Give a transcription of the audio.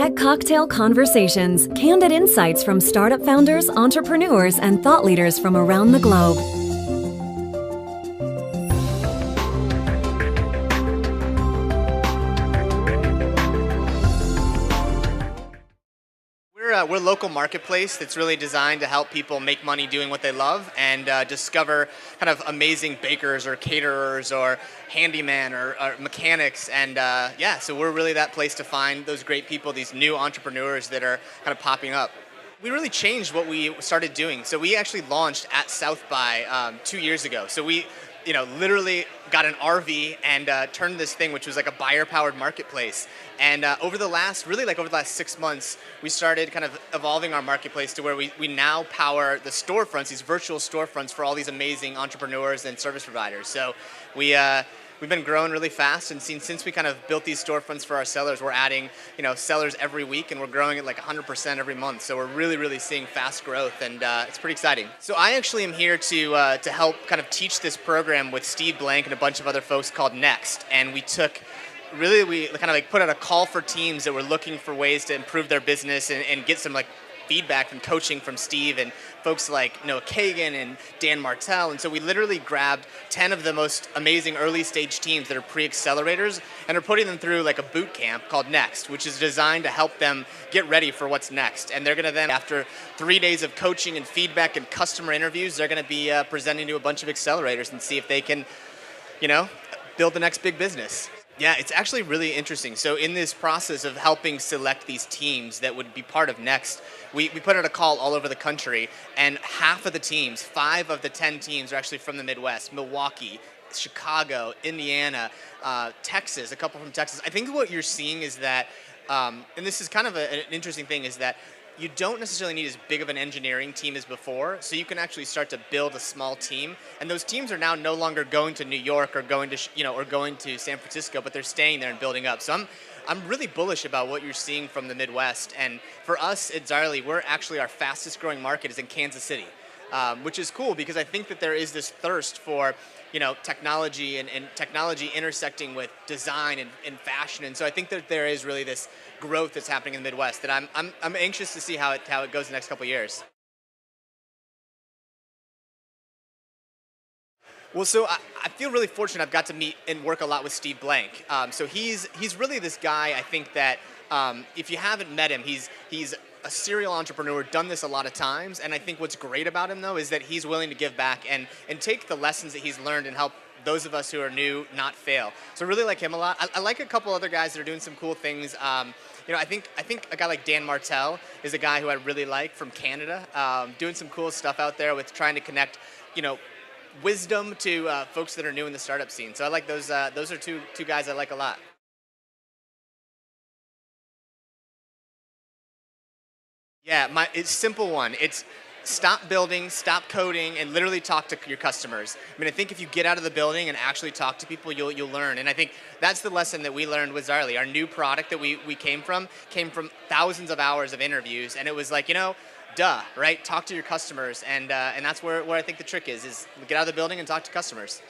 Get cocktail conversations, candid insights from startup founders, entrepreneurs, and thought leaders from around the globe. We're a local marketplace that's really designed to help people make money doing what they love and discover kind of amazing bakers or caterers or handyman or mechanics. And yeah, so we're really that place to find those great people, these new entrepreneurs that are kind of popping up. We really changed what we started doing. So we actually launched at South by 2 years ago. So we literally got an RV and turned this thing, which was like a buyer-powered marketplace. And over the last 6 months, we started kind of evolving our marketplace to where we now power the storefronts, these virtual storefronts for all these amazing entrepreneurs and service providers. So we've been growing really fast, and since we kind of built these storefronts for our sellers, we're adding sellers every week, and we're growing at like 100% every month. So we're really seeing fast growth, and it's pretty exciting. So I actually am here to help kind of teach this program with Steve Blank and a bunch of other folks called Next, and we kind of like put out a call for teams that were looking for ways to improve their business and get some like feedback from coaching from Steve and folks like Noah Kagan and Dan Martell. And so we literally grabbed 10 of the most amazing early stage teams that are pre-accelerators and are putting them through like a boot camp called Next, which is designed to help them get ready for what's next. And they're going to then, after 3 days of coaching and feedback and customer interviews, they're going to be presenting to a bunch of accelerators and see if they can, build the next big business. Yeah, it's actually really interesting. So in this process of helping select these teams that would be part of Next, we put out a call all over the country, and half of the teams, 5 of the 10 teams, are actually from the Midwest: Milwaukee, Chicago, Indiana, Texas, a couple from Texas. I think what you're seeing is that, and this is kind of an interesting thing, is that you don't necessarily need as big of an engineering team as before, so you can actually start to build a small team. And those teams are now no longer going to New York or going to San Francisco, but they're staying there and building up. So I'm really bullish about what you're seeing from the Midwest. And for us at Zaarly, our fastest growing market is in Kansas City, which is cool because I think that there is this thirst for technology and technology intersecting with design and fashion. And so I think that there is really this growth that's happening in the Midwest that I'm anxious to see how it goes the next couple of years. Well, so I feel really fortunate. I've got to meet and work a lot with Steve Blank. So he's really this guy. I think that if you haven't met him, he's a serial entrepreneur, done this a lot of times, and I think what's great about him though is that he's willing to give back and take the lessons that he's learned and help those of us who are new not fail. So I really like him a lot. I like a couple other guys that are doing some cool things. I think a guy like Dan Martell is a guy who I really like from Canada, doing some cool stuff out there with trying to connect, wisdom to folks that are new in the startup scene. So I like those. Those are two guys I like a lot. Yeah, it's a simple one. It's stop building, stop coding, and literally talk to your customers. I mean, I think if you get out of the building and actually talk to people, you'll learn. And I think that's the lesson that we learned with Zaarly. Our new product that we came from thousands of hours of interviews, and it was like, duh, right? Talk to your customers, and that's where I think the trick is get out of the building and talk to customers.